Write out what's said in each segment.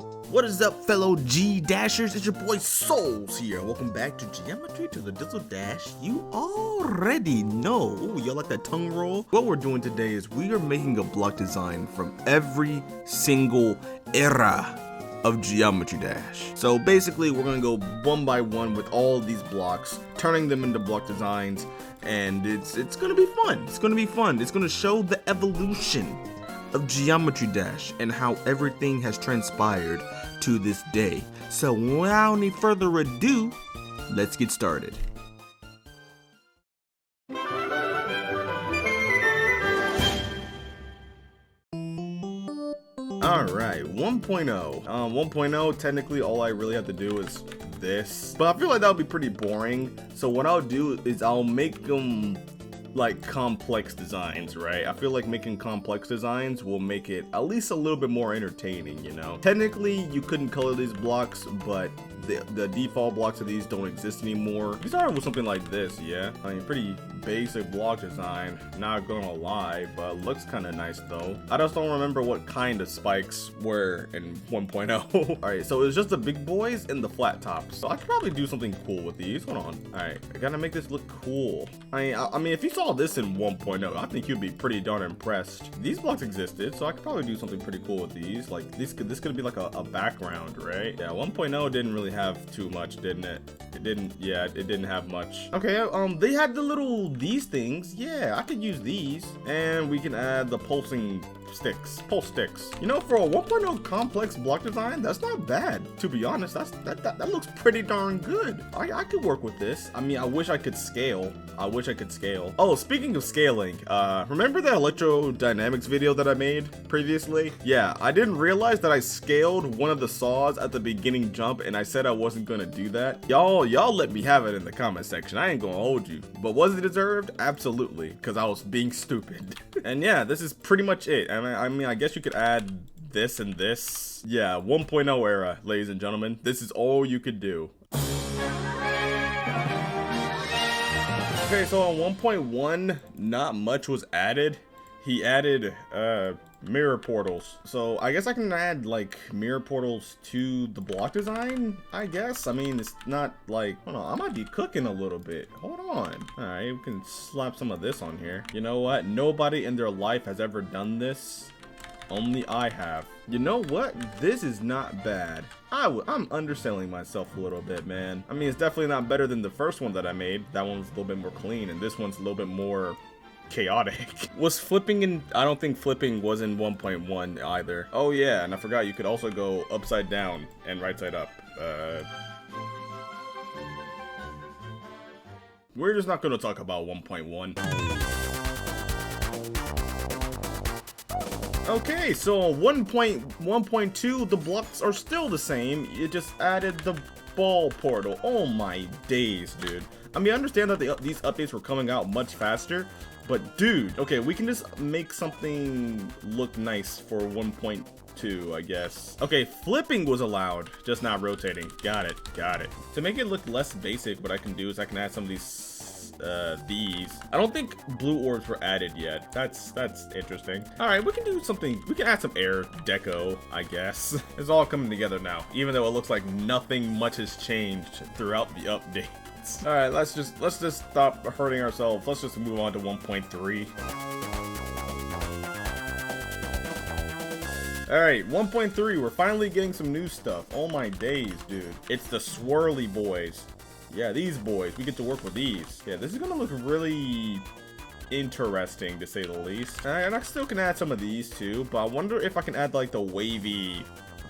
What is up, fellow G-Dashers? It's your boy Souls here. Welcome back to Geometry to the Dizzle Dash. You already know. Ooh, y'all like that tongue roll? What we're doing today is we are making a block design from every single era of Geometry Dash. So basically, we're gonna go one by one with all of these blocks, turning them into block designs, and it's gonna be fun. It's gonna be fun. It's gonna show the evolution of Geometry Dash and how everything has transpired to this day. So without any further ado, let's get started. Alright, 1.0. 1.0, technically all I really have to do is this, but I feel like that would be pretty boring. So what I'll do is I'll make them like complex designs, right? I feel like making complex designs will make it at least a little bit more entertaining, you know? Technically, you couldn't color these blocks, but the default blocks of these don't exist anymore. You started with something like this, yeah? I mean, pretty basic block design, not gonna lie, but looks kind of nice though. I just don't remember what kind of spikes were in 1.0. Alright, so it's just the big boys and the flat tops. So I could probably do something cool with these. Hold on. Alright, I gotta make this look cool. I mean, if you saw this in 1.0, I think you'd be pretty darn impressed. These blocks existed, so I could probably do something pretty cool with these. Like, this could be like a background, right? Yeah, 1.0 didn't really have too much, didn't it? It didn't have much. Okay, they had the little these things. Yeah, I could use these, and we can add the pulse sticks. You know, for a 1.0 complex block design, that's not bad, to be honest. That looks pretty darn good. I could work with this. I mean, I wish I could scale. Oh, speaking of scaling, remember that electrodynamics video that I made previously? Yeah, I didn't realize that I scaled one of the saws at the beginning jump, and I said I wasn't gonna do that. Y'all let me have it in the comment section. I ain't gonna hold you. But was it deserved? Absolutely, because I was being stupid. And yeah, this is pretty much it. I mean, I guess you could add this and this. Yeah, 1.0 era, ladies and gentlemen. This is all you could do. Okay, so on 1.1, not much was added. He added mirror portals. So I guess I can add like mirror portals to the block design, I guess. I mean, it's not like, hold on, I might be cooking a little bit. Hold on. All right, we can slap some of this on here. You know what? Nobody in their life has ever done this. Only I have. You know what? This is not bad. I'm underselling myself a little bit, man. I mean, it's definitely not better than the first one that I made. That one was a little bit more clean, and this one's a little bit more chaotic. Was flipping in? I don't think flipping was in 1.1 either. Oh yeah, and I forgot you could also go upside down and right side up. We're just not going to talk about 1.1. Okay, so 1.2, the blocks are still the same. It just added the ball portal. Oh my days, dude. I mean, I understand that these updates were coming out much faster, but dude, okay, we can just make something look nice for 1.2, I guess. Okay, flipping was allowed, just not rotating. Got it. To make it look less basic, what I can do is I can add some of these. I don't think blue orbs were added yet. That's interesting. All right, we can do something. We can add some air deco, I guess. It's all coming together now, even though it looks like nothing much has changed throughout the updates. All right, let's just stop hurting ourselves. Let's just move on to 1.3. Alright, 1.3, we're finally getting some new stuff. Oh my days, dude. It's the swirly boys. Yeah, these boys. We get to work with these. Yeah, this is gonna look really interesting, to say the least. And I still can add some of these too, but I wonder if I can add like the wavy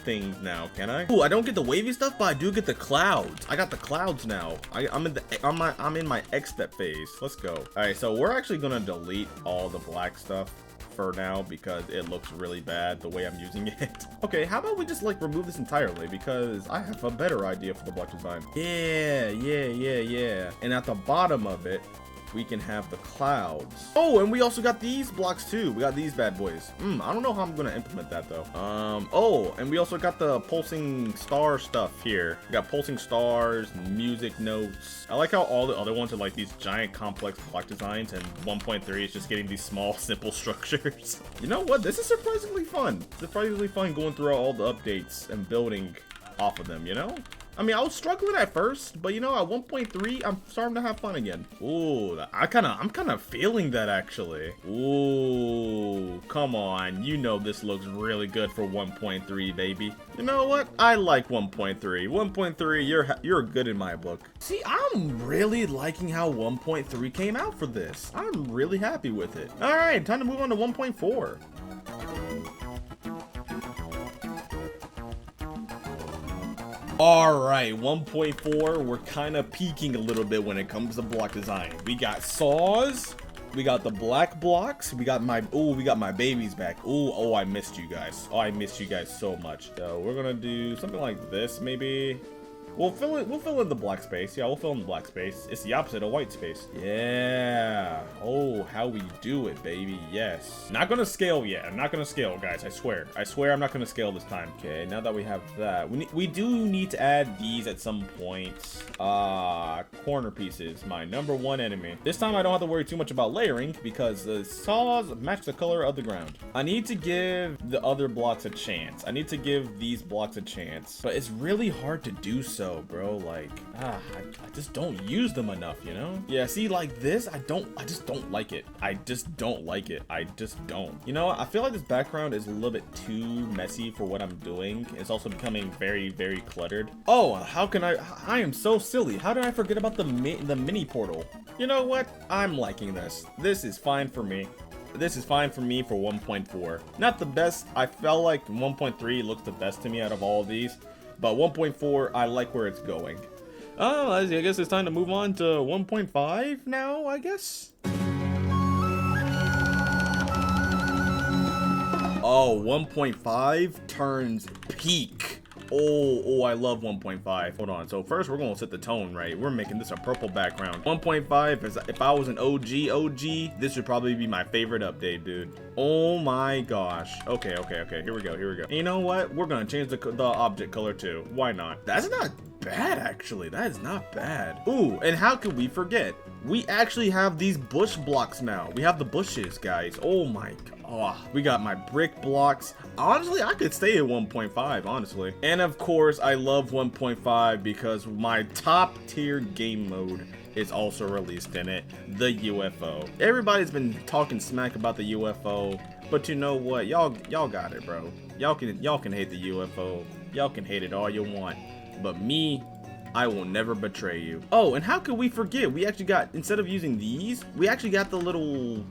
things now. Can I? Ooh, I don't get the wavy stuff, but I do get the clouds. I got the clouds now. I'm in my X step phase. Let's go. All right, so we're actually gonna delete all the black stuff for now because it looks really bad the way I'm using it. Okay, how about we just like remove this entirely, because I have a better idea for the block design. Yeah. And at the bottom of it, we can have the clouds. Oh, and we also got these blocks too. We got these bad boys. I don't know how I'm gonna implement that though. Oh, and we also got the pulsing star stuff here. We got pulsing stars, music notes. I like how all the other ones are like these giant complex block designs, and 1.3 is just getting these small simple structures. You know what? This is surprisingly fun. Surprisingly fun going through all the updates and building off of them, you know? I mean, I was struggling at first, but you know, at 1.3, I'm starting to have fun again. Ooh, I'm kind of feeling that actually. Ooh, come on. You know this looks really good for 1.3, baby. You know what? I like 1.3. 1.3, you're good in my book. See, I'm really liking how 1.3 came out for this. I'm really happy with it. All right, time to move on to 1.4. Alright, 1.4, we're kind of peaking a little bit when it comes to block design. We got saws, we got the black blocks, we got my babies back. Oh, I missed you guys. Oh, I missed you guys so much. So we're gonna do something like this, maybe. We'll fill in the black space. Yeah, we'll fill in the black space. It's the opposite of white space. Yeah. Oh, how we do it, baby. Yes. Not gonna scale yet. I'm not gonna scale, guys. I swear. I swear I'm not gonna scale this time. Okay, now that we have that, we do need to add these at some point. Corner pieces. My #1 enemy. This time I don't have to worry too much about layering because the saws match the color of the ground. I need to give the other blocks a chance. I need to give these blocks a chance, but it's really hard to do so, bro. Like, I just don't use them enough, you know? Yeah, see, like this, I just don't like it. I just don't like it. I just don't. You know, I feel like this background is a little bit too messy for what I'm doing. It's also becoming very, very cluttered. Oh, how can I am so silly. How did I forget about the mini portal? You know what? I'm liking this. This is fine for me. This is fine for me for 1.4. Not the best. I felt like 1.3 looks the best to me out of all of these. But 1.4, I like where it's going. Oh, I guess it's time to move on to 1.5 now, I guess. Oh, 1.5 turns peak. Oh, I love 1.5. Hold on. So first, we're going to set the tone right. We're making this a purple background. 1.5 is, if I was an OG, this would probably be my favorite update, dude. Oh my gosh. Okay. Here we go. And you know what? We're going to change the object color too. Why not? That's not bad, actually. That is not bad. Ooh, and how could we forget? We actually have these bush blocks now. We have the bushes, guys. Oh my god. Oh, we got my brick blocks. Honestly, I could stay at 1.5, honestly. And of course, I love 1.5 because my top tier game mode is also released in it, the UFO. Everybody's been talking smack about the UFO, but you know what? Y'all got it, bro. Y'all can hate the UFO. Y'all can hate it all you want. But me, I will never betray you. Oh, and how could we forget? We actually got, instead of using these, we actually got the little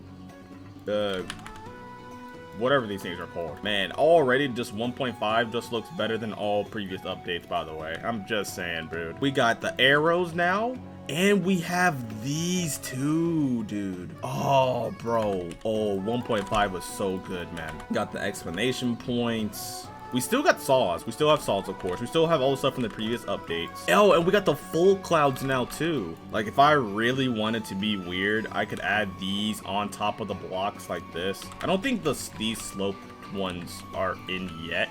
whatever these things are called. Man, already just 1.5 just looks better than all previous updates, by the way. I'm just saying, dude. We got the arrows now, and we have these too, dude. Oh, bro. Oh, 1.5 was so good, man. Got the exclamation points. We still got saws. We still have saws, of course. We still have all the stuff from the previous updates. Oh, and we got the full clouds now, too. Like, if I really wanted to be weird, I could add these on top of the blocks like this. I don't think these sloped ones are in yet.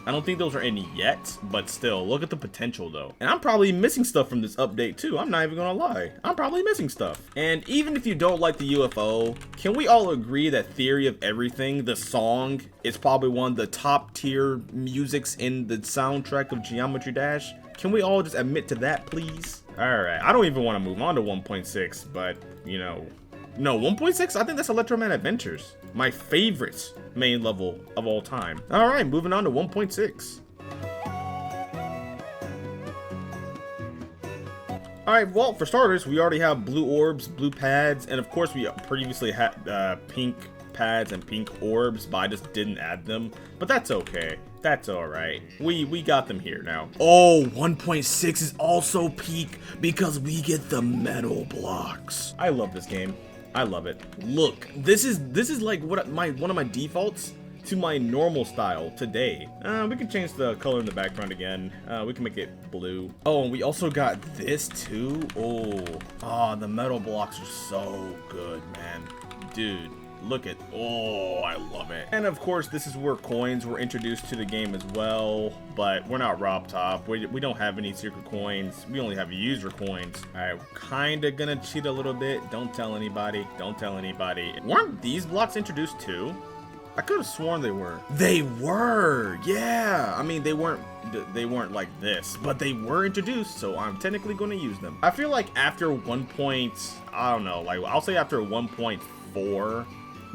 I don't think those are in yet, but still, look at the potential though. And I'm probably missing stuff from this update too. I'm not even gonna lie. I'm probably missing stuff. And even if you don't like the UFO, can we all agree that Theory of Everything, the song, is probably one of the top tier musics in the soundtrack of Geometry Dash? Can we all just admit to that, please? Alright, I don't even want to move on to 1.6, but, you know, no, 1.6, I think that's Electroman Adventures. My favorite main level of all time. All right, moving on to 1.6. All right, well, for starters, we already have blue orbs, blue pads, and of course we previously had pink pads and pink orbs, but I just didn't add them. But that's okay. That's all right. We got them here now. Oh, 1.6 is also peak because we get the metal blocks. I love this game. I love it. Look, this is like one of my defaults to my normal style today. We can change the color in the background again. We can make it blue. Oh, and we also got this too. Oh, the metal blocks are so good, man. Dude, look at, oh, I love it. And of course, this is where coins were introduced to the game as well, but we're not Rob Top. We don't have any secret coins. We only have user coins. All right, we're kind of gonna cheat a little bit. Don't tell anybody. Don't tell anybody. Weren't these blocks introduced too? I could have sworn they were. They were, yeah. I mean, they weren't like this, but they were introduced, so I'm technically going to use them. I feel like after 1 point, I don't know, like I'll say after 1.4,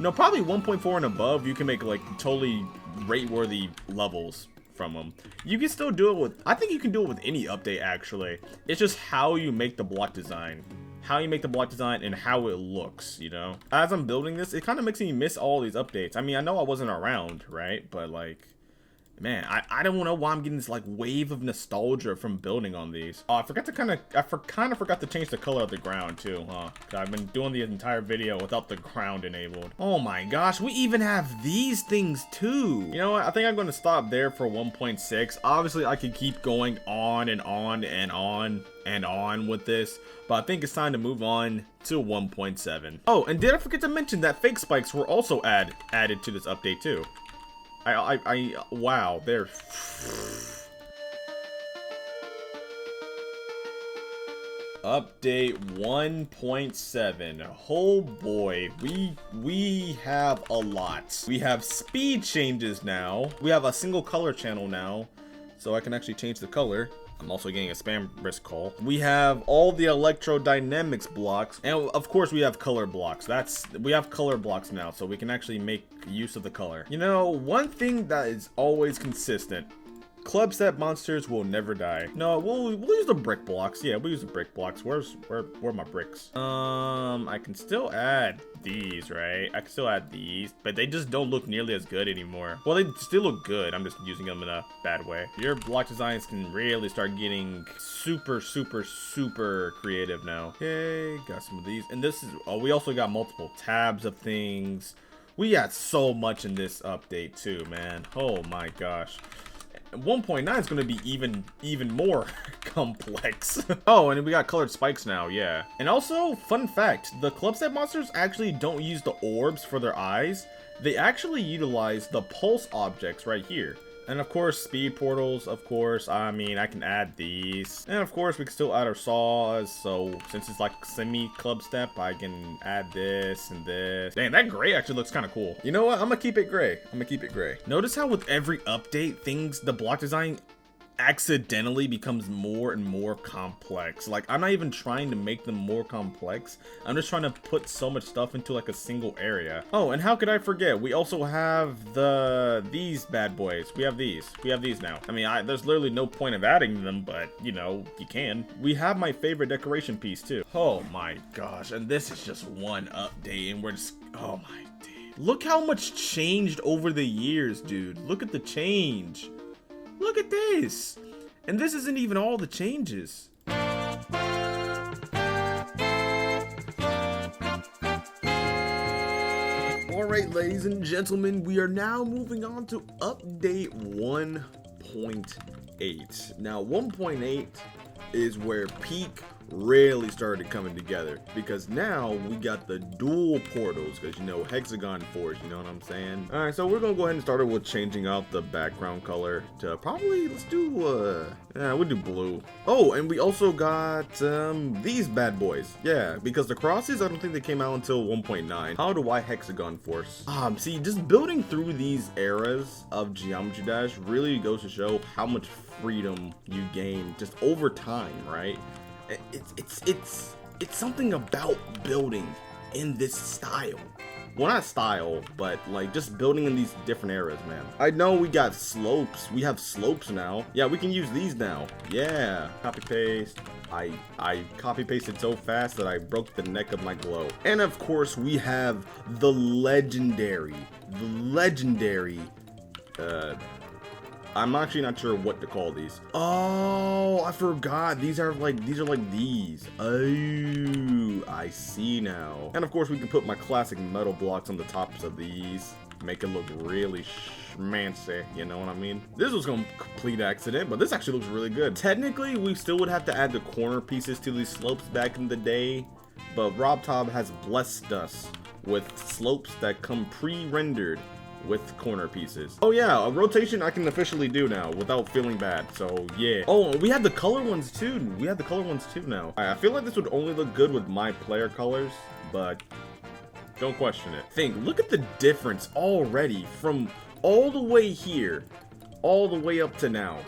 no, probably 1.4 and above, you can make like totally rate-worthy levels from them. You can still do it with, I think you can do it with any update actually. It's just how you make the block design. How you make the block design and how it looks, you know? As I'm building this, it kind of makes me miss all these updates. I mean, I know I wasn't around, right? But like, man, I don't know why I'm getting this like wave of nostalgia from building on these. Oh, I forgot to kind of forgot to change the color of the ground too, huh? 'Cause I've been doing the entire video without the ground enabled. Oh my gosh, we even have these things too. You know what? I think I'm going to stop there for 1.6. Obviously, I could keep going on and on and on and on with this, but I think it's time to move on to 1.7. Oh, and did I forget to mention that fake spikes were also added to this update too? Wow, they're update 1.7. Oh boy, we have a lot. We have speed changes now. We have a single color channel now, so I can actually change the color. I'm also getting a spam risk call. We have all the electrodynamics blocks, and of course we have color blocks. We have color blocks now, so we can actually make use of the color. You know, one thing that is always consistent: club set monsters will never die. No, we'll use the brick blocks. Yeah, we'll use the brick blocks. Where are my bricks? I can still add these, right? I can still add these, but they just don't look nearly as good anymore. Well, they still look good. I'm just using them in a bad way. Your block designs can really start getting super creative now. Okay, got some of these. And this is, oh, we also got multiple tabs of things. We got so much in this update too, man. Oh my gosh. 1.9 is going to be even more complex. Oh, and we got colored spikes now, yeah. And also, fun fact, the club set monsters actually don't use the orbs for their eyes. They actually utilize the pulse objects right here. And of course, speed portals, of course. I mean, I can add these. And of course, we can still add our saws. So since it's like semi-club step, I can add this and this. Dang, that gray actually looks kind of cool. You know what? I'm gonna keep it gray. I'm gonna keep it gray. Notice how with every update, the block design accidentally becomes more and more complex. Like, I'm not even trying to make them more complex. I'm just trying to put so much stuff into like a single area. Oh, and how could I forget? We also have these bad boys. We have these now. I mean, there's literally no point of adding them, but you know, you can. We have my favorite decoration piece too. Oh my gosh, and this is just one update, and we're just, oh my dude. Look how much changed over the years, dude. Look at the change. Look at this. And this isn't even all the changes. Alright, ladies and gentlemen, we are now moving on to update 1.8. Now, 1.8 is where peak really started coming together, because now we got the dual portals, because you know, hexagon force, you know what I'm saying? All right, so we're gonna go ahead and start it with changing out the background color to probably, let's do we'll do blue. Oh, and we also got these bad boys. Yeah, because the crosses, I don't think they came out until 1.9. How do I hexagon force? See, just building through these eras of Geometry Dash really goes to show how much freedom you gain just over time, right? It's something about building in this style. Well, not style, but like just building in these different eras, man. I know we got slopes. We have slopes now. Yeah, we can use these now. Yeah, copy paste. I copy pasted so fast that I broke the neck of my glow. And of course, we have the legendary, I'm actually not sure what to call these. Oh, I forgot. These are like these. Oh, I see now. And of course, we can put my classic metal blocks on the tops of these. make it look really schmancy, you know what I mean? This was gonna complete accident, but this actually looks really good. Technically, we still would have to add the corner pieces to these slopes back in the day, but RobTop has blessed us with slopes that come pre-rendered with corner pieces. Oh yeah, a rotation I can officially do now without feeling bad, so yeah. Oh, we have the color ones too. We have the color ones too now. I feel like this would only look good with my player colors, but don't question it. Look at the difference already from all the way here, all the way up to now.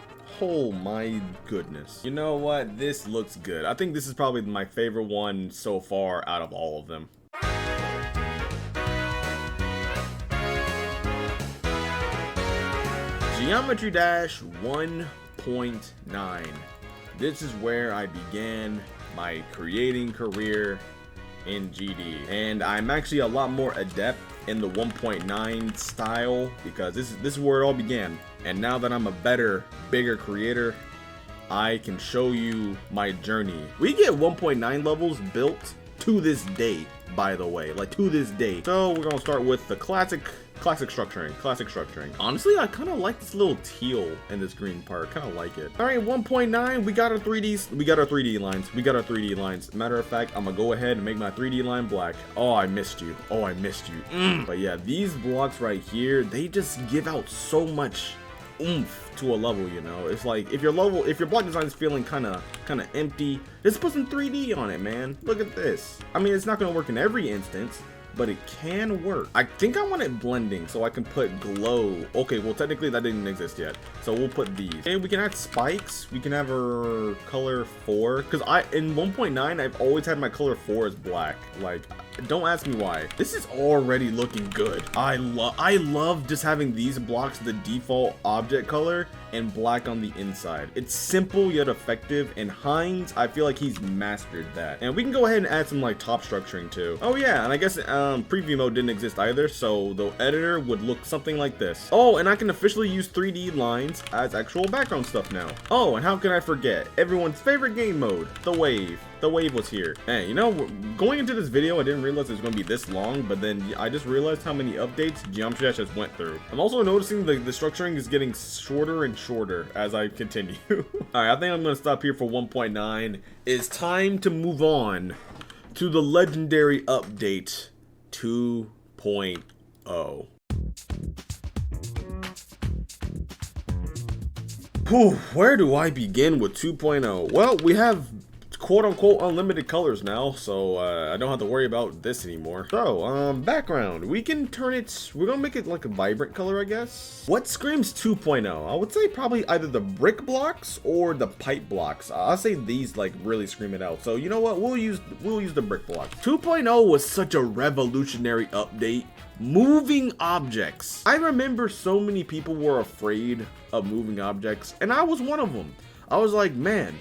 Oh my goodness. You know what? This looks good. I think this is probably my favorite one so far out of all of them. Geometry Dash 1.9. This is where I began my creating career in GD, and I'm actually a lot more adept in the 1.9 style because this is where it all began. And now that I'm a better, bigger creator, I can show you my journey. We get 1.9 levels built to this day, by the way, like to this day. So we're gonna start with the classic structuring. Honestly, I kind of like this little teal in this green part. Kind of like it. All right, 1.9. We got our 3D lines. Matter of fact, I'm gonna go ahead and make my 3D line black. Oh, I missed you. But yeah, these blocks right here, they just give out so much oomph to a level, you know. It's like if your block design is feeling kind of empty, just put some 3D on it, man. Look at this. I mean, it's not gonna work in every instance, but it can work. I think I want it blending so I can put glow. Okay, well technically that didn't exist yet, so we'll put these. And we can add spikes. We can have our color 4, because in 1.9 I've always had my color 4 as black. Like, don't ask me why. This is already looking good. I love just having these blocks the default object color and black on the inside. It's simple yet effective, and Hines, I feel like he's mastered that. And we can go ahead and add some like top structuring too. Oh yeah, and I guess preview mode didn't exist either, so the editor would look something like this. Oh, and I can officially use 3D lines as actual background stuff now. Oh, and how can I forget everyone's favorite game mode, the wave. The wave was here. Hey, you know, going into this video, I didn't realize it was going to be this long, but then I just realized how many updates Geometry Dash just went through. I'm also noticing the structuring is getting shorter and shorter as I continue. Alright, I think I'm going to stop here for 1.9. It's time to move on to the legendary update 2.0. Where do I begin with 2.0? Well, we have quote-unquote unlimited colors now, so I don't have to worry about this anymore. So, background. We can turn it, we're gonna make it like a vibrant color, I guess. What screams 2.0? I would say probably either the brick blocks or the pipe blocks. I'll say these like really scream it out. So, you know what? We'll use the brick blocks. 2.0 was such a revolutionary update. Moving objects. I remember so many people were afraid of moving objects, and I was one of them. I was like, man,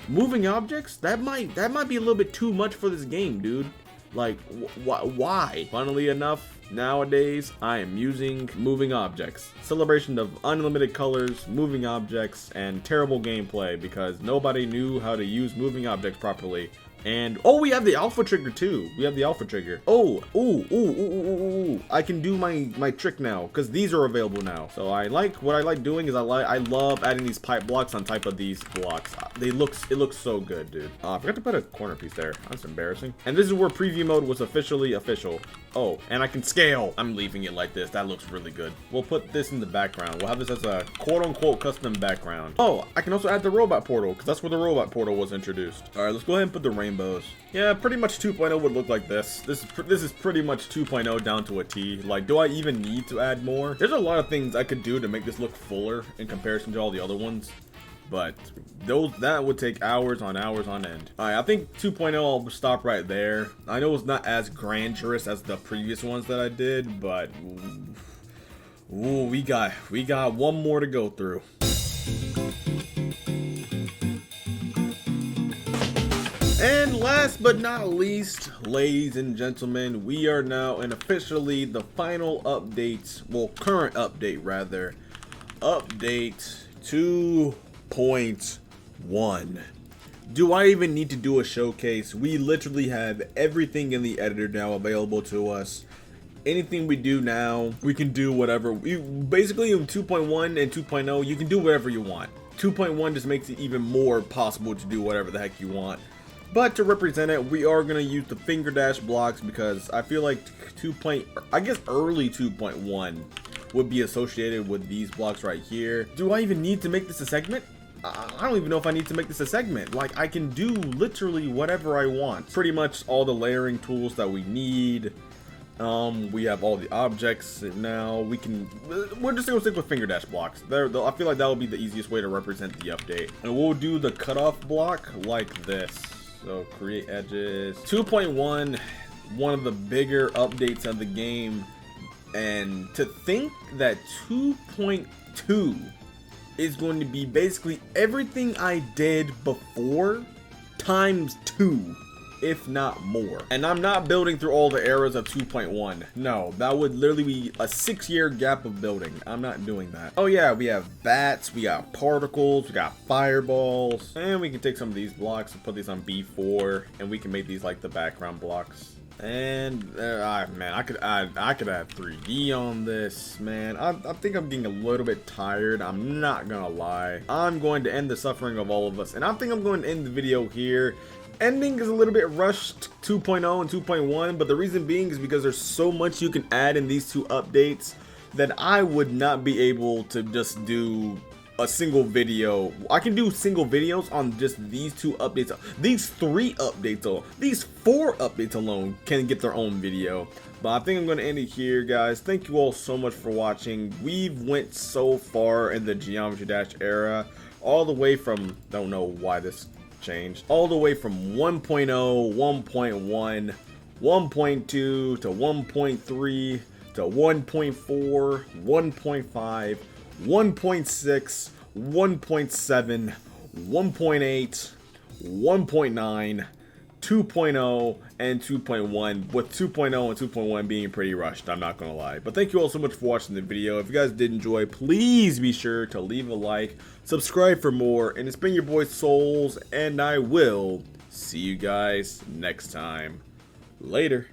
moving objects, that might be a little bit too much for this game, dude. Like, why? Funnily enough, nowadays I am using moving objects. Celebration of unlimited colors, moving objects, and terrible gameplay because nobody knew how to use moving objects properly. And oh, we have the alpha trigger too. We have the alpha trigger. Oh, ooh. I can do my trick now because these are available now. So what I like doing is I love adding these pipe blocks on top of these blocks. It looks so good, dude. I forgot to put a corner piece there. That's embarrassing. And this is where preview mode was officially official. Oh, and I can scale. I'm leaving it like this. That looks really good. We'll put this in the background. We'll have this as a quote-unquote custom background. Oh, I can also add the robot portal because that's where the robot portal was introduced. All right, let's go ahead and put the rainbows. Yeah, pretty much 2.0 would look like this. This is pretty much 2.0 down to a T. Like, do I even need to add more? There's a lot of things I could do to make this look fuller in comparison to all the other ones, but that would take hours on end. Alright, I think 2.0 I'll stop right there. I know it's not as grandiose as the previous ones that I did, but ooh, we got one more to go through. And last but not least, ladies and gentlemen, we are now in officially the final update, well, current update rather, update 2.1. Do I even need to do a showcase? We literally have everything in the editor now available to us. anything we do now, we can do whatever. Basically in 2.1 and 2.0, you can do whatever you want. 2.1 just makes it even more possible to do whatever the heck you want. But to represent it, we are going to use the finger dash blocks because I feel like early 2.1 would be associated with these blocks right here. Do I even need to make this a segment? I don't even know if I need to make this a segment. Like, I can do literally whatever I want. Pretty much all the layering tools that we need. We have all the objects now. We're just gonna stick with finger dash blocks. I feel like that will be the easiest way to represent the update. And we'll do the cutoff block like this. So create edges. 2.1, one of the bigger updates of the game. And to think that 2.2 is going to be basically everything I did before times 2, if not more. And I'm not building through all the eras of 2.1. No, that would literally be a 6-year gap of building. I'm not doing that. Oh yeah, we have bats, we got particles, we got fireballs, and we can take some of these blocks and put these on B4, and we can make these like the background blocks. And man, I could add 3D on this, man. I think I'm getting a little bit tired. I'm not gonna lie. I'm going to end the suffering of all of us, and I think I'm going to end the video here. Ending is a little bit rushed, 2.0 and 2.1, but the reason being is because there's so much you can add in these two updates that I would not be able to just do a single video. I can do single videos on just these 2 updates. These 3 updates, these 4 updates alone can get their own video. But I think I'm going to end it here, guys. Thank you all so much for watching. We've went so far in the Geometry Dash era, all the way from, don't know why this changed, all the way from 1.0, 1.1, 1.2 to 1.3 to 1.4, 1.5, 1.6, 1.7, 1.8, 1.9, 2.0, and 2.1, with 2.0 and 2.1 being pretty rushed, I'm not gonna lie. But thank you all so much for watching the video. If you guys did enjoy, please be sure to leave a like, subscribe for more, and it's been your boy Souls, and I will see you guys next time. Later.